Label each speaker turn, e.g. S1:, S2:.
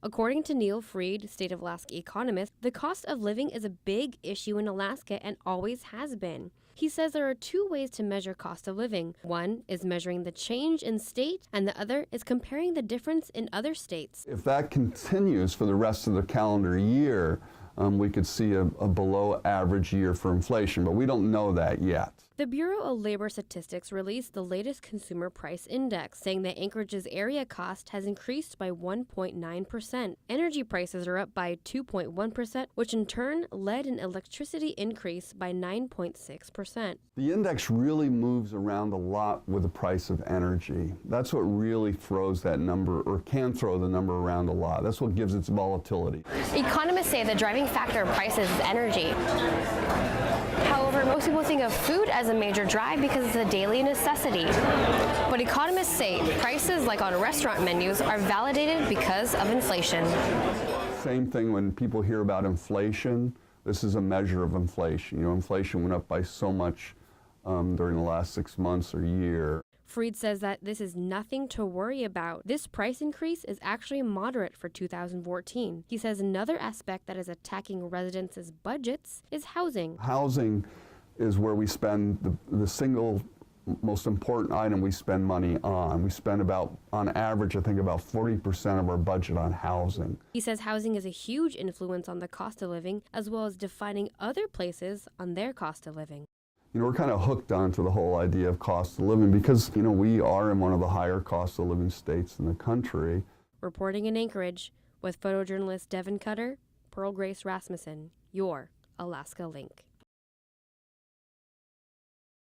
S1: According to Neil Fried, State of Alaska economist, the cost of living is a big issue in Alaska and always has been. He says there are two ways to measure cost of living. One is measuring the change in state, and the other is comparing the difference in other states.
S2: If that continues for the rest of the calendar year, we could see a below average year for inflation, but we don't know that yet.
S1: The Bureau of Labor Statistics released the latest consumer price index, saying that Anchorage's area cost has increased by 1.9%. Energy prices are up by 2.1%, which in turn led an electricity increase by 9.6%.
S2: The index really moves around a lot with the price of energy. That's what really throws that number, or can throw the number around a lot. That's what gives its volatility.
S1: Economists say the driving factor of prices is energy. However, most people think of food as a major drive because it's a daily necessity. But economists say prices, like on restaurant menus, are validated because of inflation.
S2: Same thing when people hear about inflation. This is a measure of inflation. You know, inflation went up by so much during the last 6 months or year.
S1: Fried says that this is nothing to worry about. This price increase is actually moderate for 2014. He says another aspect that is attacking residents' budgets is housing.
S2: Housing is where we spend the single most important item we spend money on. We spend about, on average, I think about 40% of our budget on housing.
S1: He says housing is a huge influence on the cost of living, as well as defining other places on their cost of living.
S2: You know, we're kind of hooked onto the whole idea of cost of living because, you know, we are in one of the higher cost of living states in the country.
S1: Reporting in Anchorage with photojournalist Devin Cutter, Pearl Grace Rasmussen, your Alaska Link.